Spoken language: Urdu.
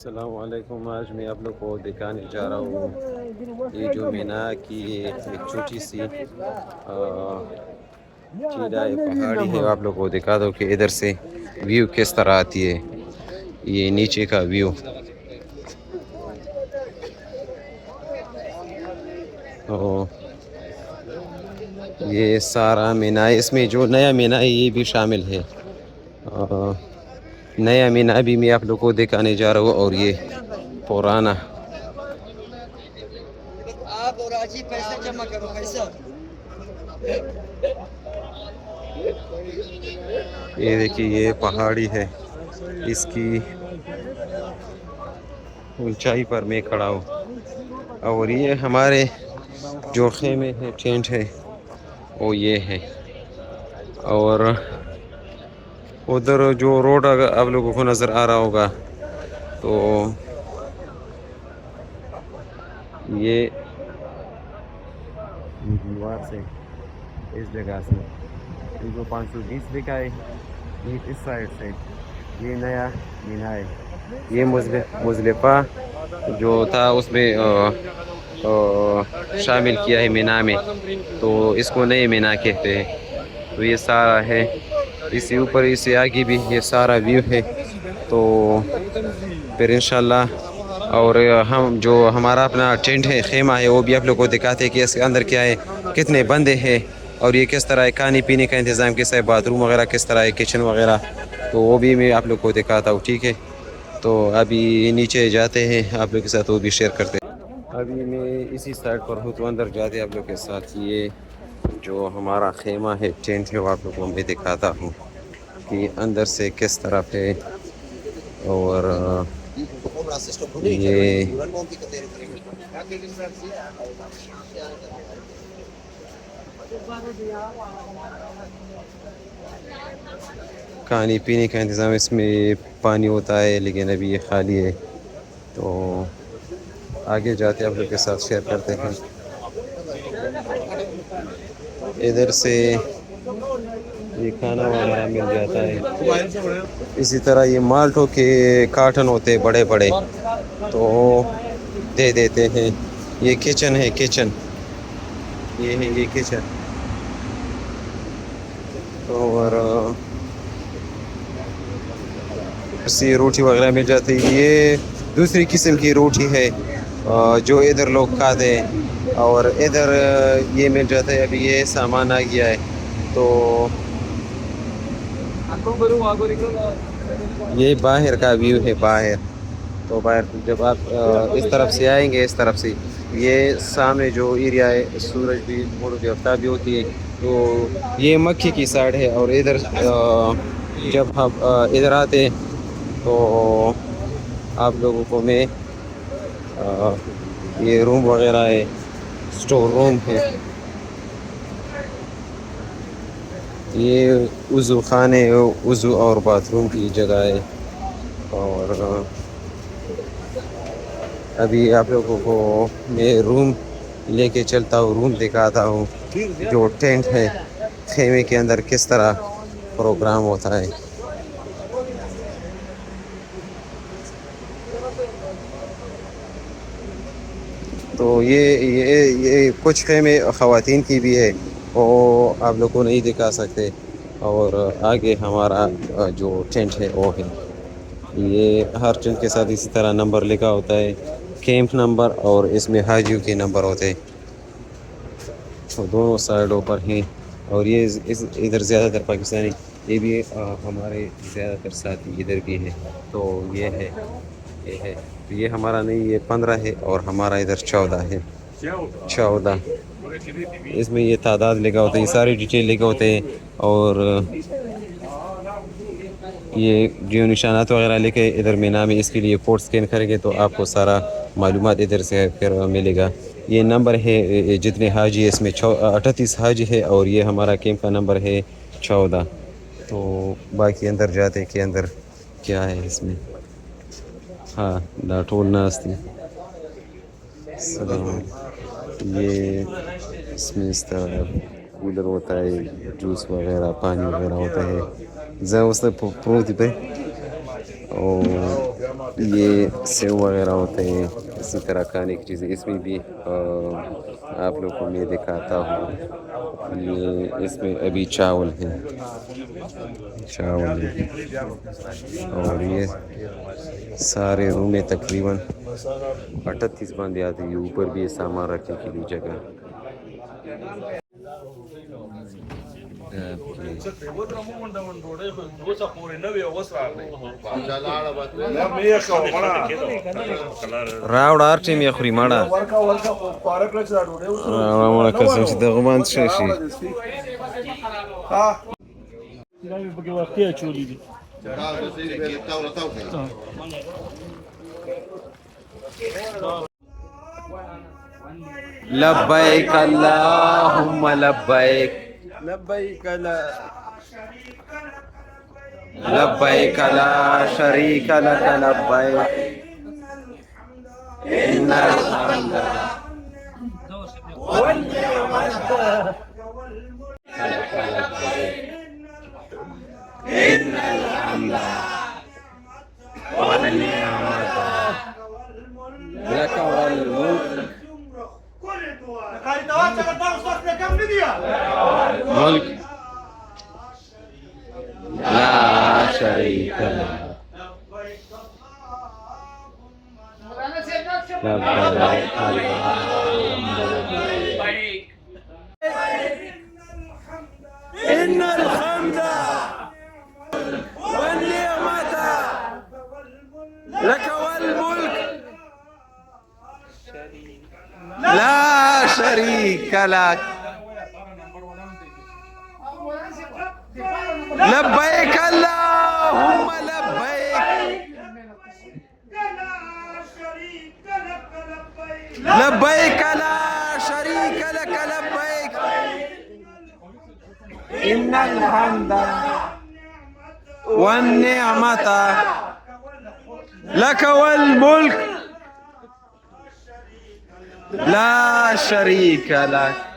السلام علیکم. آج میں آپ لوگ کو دکھانے جا رہا ہوں یہ جو مینا کی ایک چھوٹی سی چیڑائی پہاڑی ہے. آپ لوگ کو دکھا دو کہ ادھر سے ویو کس طرح آتی ہے. یہ نیچے کا ویو یہ سارا مینا ہے. اس میں جو نیا مینا ہے یہ بھی شامل ہے. نیا مینا ابھی میں آپ لوگ کو دکھانے جا رہا ہوں اور یہ پرانا. آپ اور آجی پیسے جمع کرو پیسہ. یہ دیکھیے یہ پہاڑی ہے. اس کی اونچائی پر میں کھڑا ہوں اور یہ ہمارے جو خیمے ہے ٹینٹ ہے وہ یہ ہے. اور ادھر جو روڈ آپ لوگوں کو نظر آ رہا ہوگا تو یہ دیوار سے اس جگہ سے یہ جو 520 لکھا ہے یہ اس سائڈ سے یہ نیا مینا ہے. یہ مزدلفہ جو تھا اس میں شامل کیا ہے مینا میں تو اس کو نئے مینا کہتے ہیں. تو یہ سارا ہے اس سے اوپر اس سے آگے بھی یہ سارا ویو ہے. تو پھر انشاءاللہ اور ہم جو ہمارا اپنا ٹینٹ ہے خیمہ ہے وہ بھی آپ لوگ کو دکھاتے ہیں کہ اس کے اندر کیا ہے, کتنے بندے ہیں اور یہ کس طرح ہے, کھانے پینے کا انتظام کیسا ہے, باتھ روم وغیرہ کس طرح ہے, کچن وغیرہ. تو وہ بھی میں آپ لوگ کو دکھاتا ہوں. ٹھیک ہے تو ابھی نیچے جاتے ہیں آپ لوگ کے ساتھ وہ بھی شیئر کرتے ہیں. ابھی میں اسی سائڈ پر ہوں تو اندر جاتے آپ لوگ کے ساتھ. یہ جو ہمارا خیمہ ہے ٹینٹ ہے وہ آپ لوگ کو میں دکھاتا ہوں کہ اندر سے کس طرف ہے. اور یہ کھانے پینے کا انتظام اس میں پانی ہوتا ہے لیکن ابھی یہ خالی ہے. تو آگے جاتے آپ لوگ کے ساتھ شیئر کرتے ہیں. ادھر سے یہ کھانا وغیرہ مل جاتا ہے. اسی طرح یہ مالٹو کے کارٹن ہوتے بڑے بڑے تو دے دیتے ہیں. یہ کچن ہے کچن, یہ ہے یہ کچن. اور سے روٹی وغیرہ مل جاتی ہے. یہ دوسری قسم کی روٹی ہے جو ادھر لوگ کھاتے ہیں. اور ادھر یہ مل جاتا ہے. ابھی یہ سامان آ گیا ہے تو یہ باہر کا ویو ہے. باہر تو باہر جب آپ اس طرف سے آئیں گے اس طرف سے یہ سامنے جو ایریا ہے سورج بھی غروب آفتاب بھی ہوتی ہے تو یہ مکھی کی سائڈ ہے. اور ادھر جب ہم ادھر آتے تو آپ لوگوں کو میں یہ روم وغیرہ ہے, اسٹور روم ہے. یہ وضو خانے وضو اور باتھ روم کی جگہ ہے. اور ابھی آپ لوگوں کو میں روم لے کے چلتا ہوں, روم دکھاتا ہوں جو ٹینٹ ہے خیمے کے اندر کس طرح پروگرام ہوتا ہے. تو یہ کچھ خیمے خواتین کی بھی ہے وہ آپ لوگ کو نہیں دکھا سکتے. اور آگے ہمارا جو ٹینٹ ہے وہ ہے. یہ ہر ٹینٹ کے ساتھ اسی طرح نمبر لکھا ہوتا ہے, کیمپ نمبر, اور اس میں حاجیوں کے نمبر ہوتے دونوں سائڈوں پر ہیں. اور یہ ادھر زیادہ تر پاکستانی یہ بھی ہمارے زیادہ تر ساتھی ادھر بھی ہیں. تو یہ ہے یہ ہمارا نہیں, یہ 15 ہے اور ہمارا ادھر 14 ہے. 14 اس میں یہ تعداد لکھا ہوتا ہے, یہ ساری ڈیٹیل لکھے ہوتے ہیں. اور یہ جو نشانات وغیرہ لکھے ادھر مینا میں اس کے لیے کوڈ اسکین کریں گے تو آپ کو سارا معلومات ادھر سے پھر ملے گا. یہ نمبر ہے جتنے حاجی اس میں 38 حاجی ہے اور یہ ہمارا کیمپ کا نمبر ہے 14. تو باقی اندر جاتے کہ اندر کیا ہے اس میں. ہاں ڈاٹول ناستی السلام علیکم. یہ اس میں اس طرح کولر ہوتا ہے, جوس وغیرہ پانی وغیرہ ہوتا ہے. اور یہ سیو وغیرہ ہوتے ہیں، اسی طرح کھانے کی چیزیں اس میں بھی آپ لوگ کو میں دکھاتا ہوں. یہ اس میں ابھی چاول ہے، چاول ہے. اور یہ سارے روم میں تقریباً 38 بندے آتے ہیں. اوپر بھی سامان رکھنے کے لیے جگہ. راوړ هر ټیم یې خوري مړه راوړه قسم چې دغه باندې څه شي لبیک اللهم لبیک لبيك لا لبیک لا شریک لک لبیک ان الحمد ان الحمد والنعمة لك والملك ملك لا شريك له لبيك إن الحمد والنعمة لك والملك لا شريك لك لبيك اللهم لبيك لبيك لا شريك لك لبيك إن الحمد والنعمة لك والملك لا شريك لك